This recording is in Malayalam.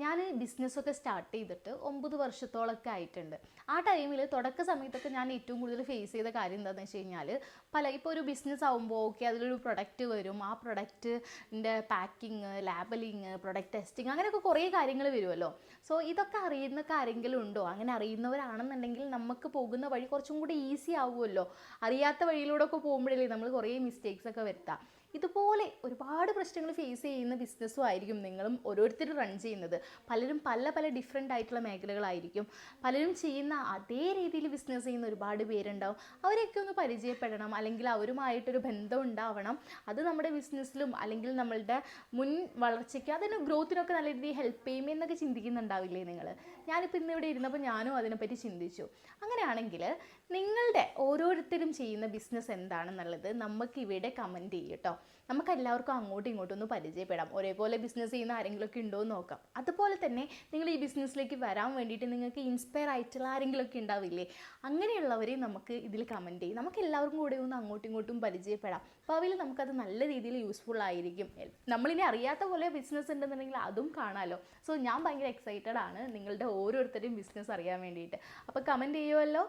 ഞാൻ ബിസിനസ്സൊക്കെ സ്റ്റാർട്ട് ചെയ്തിട്ട് 9 വർഷത്തോളമൊക്കെ ആയിട്ടുണ്ട്. ആ ടൈമിൽ തുടക്ക സമയത്തൊക്കെ ഞാൻ ഏറ്റവും കൂടുതൽ ഫേസ് ചെയ്ത കാര്യം എന്താണെന്ന് വെച്ച് കഴിഞ്ഞാൽ, ഇപ്പോൾ ഒരു ബിസിനസ് ആകുമ്പോൾ ഓക്കെ അതിലൊരു പ്രൊഡക്റ്റ് വരും, ആ പ്രൊഡക്റ്റിൻ്റെ പാക്കിങ്, ലാബലിങ്, പ്രൊഡക്റ്റ് ടെസ്റ്റിങ്, അങ്ങനെയൊക്കെ കുറേ കാര്യങ്ങൾ വരുമല്ലോ. സോ ഇതൊക്കെ അറിയുന്ന ആരെങ്കിലും ഉണ്ടോ? അങ്ങനെ അറിയുന്നവരാണെന്നുണ്ടെങ്കിൽ നമുക്ക് പോകുന്ന വഴി കുറച്ചും കൂടി ഈസി ആവുമല്ലോ. അറിയാത്ത വഴിയിലൂടെ ഒക്കെ പോകുമ്പോഴല്ലേ നമ്മൾ കുറേ മിസ്റ്റേക്സ് ഒക്കെ വരുത്താം. ഇതുപോലെ ഒരുപാട് പ്രശ്നങ്ങൾ ഫേസ് ചെയ്യുന്ന ബിസിനസ്സും ആയിരിക്കും നിങ്ങളും ഓരോരുത്തരും റൺ ചെയ്യുന്നത്. പലരും പല പല ഡിഫറെൻ്റ് ആയിട്ടുള്ള മേഖലകളായിരിക്കും. പലരും ചെയ്യുന്ന അതേ രീതിയിൽ ബിസിനസ് ചെയ്യുന്ന ഒരുപാട് പേരുണ്ടാവും. അവരെയൊക്കെ ഒന്ന് പരിചയപ്പെടണം, അല്ലെങ്കിൽ അവരുമായിട്ടൊരു ബന്ധം ഉണ്ടാവണം. അത് നമ്മുടെ ബിസിനസ്സിലും അല്ലെങ്കിൽ നമ്മളുടെ മുൻ വളർച്ചയ്ക്ക് അതിന് ഗ്രോത്തിനൊക്കെ നല്ല രീതിയിൽ ഹെൽപ്പ് ചെയ്യും എന്നൊക്കെ ചിന്തിക്കുന്നുണ്ടാവില്ലേ നിങ്ങൾ? ഞാനിപ്പോൾ ഇന്നിവിടെ ഇരുന്നപ്പോൾ ഞാനും അതിനെപ്പറ്റി ചിന്തിച്ചു. അങ്ങനെയാണെങ്കിൽ നിങ്ങളുടെ ഓരോരുത്തരും ചെയ്യുന്ന ബിസിനസ് എന്താണെന്നുള്ളത് നമുക്കിവിടെ കമൻറ്റ് ചെയ്യും കേട്ടോ. നമുക്ക് എല്ലാവർക്കും അങ്ങോട്ടും ഇങ്ങോട്ടും ഒന്ന് പരിചയപ്പെടാം. ഒരേപോലെ ബിസിനസ് ചെയ്യുന്ന ആരെങ്കിലുമൊക്കെ ഉണ്ടോ എന്ന് നോക്കാം. അതുപോലെ തന്നെ നിങ്ങൾ ഈ ബിസിനസ്സിലേക്ക് വരാൻ വേണ്ടിയിട്ട് നിങ്ങൾക്ക് ഇൻസ്പയർ ആയിട്ടുള്ള ആരെങ്കിലുമൊക്കെ ഉണ്ടാവില്ലേ? അങ്ങനെയുള്ളവരെ നമുക്ക് ഇതിൽ കമൻറ്റ് ചെയ്യും. നമുക്ക് എല്ലാവർക്കും കൂടെ ഒന്ന് അങ്ങോട്ടും ഇങ്ങോട്ടും പരിചയപ്പെടാം. ഭാവിയിൽ നമുക്കത് നല്ല രീതിയിൽ യൂസ്ഫുൾ ആയിരിക്കും. നമ്മളിനി അറിയാത്ത പോലെ ബിസിനസ് ഉണ്ടെന്നുണ്ടെങ്കിൽ അതും കാണാമല്ലോ. സോ ഞാൻ ഭയങ്കര എക്സൈറ്റഡ് ആണ് നിങ്ങളുടെ ഓരോരുത്തരുടെയും ബിസിനസ് അറിയാൻ വേണ്ടിയിട്ട്. അപ്പോൾ കമൻറ്റ് ചെയ്യുമല്ലോ.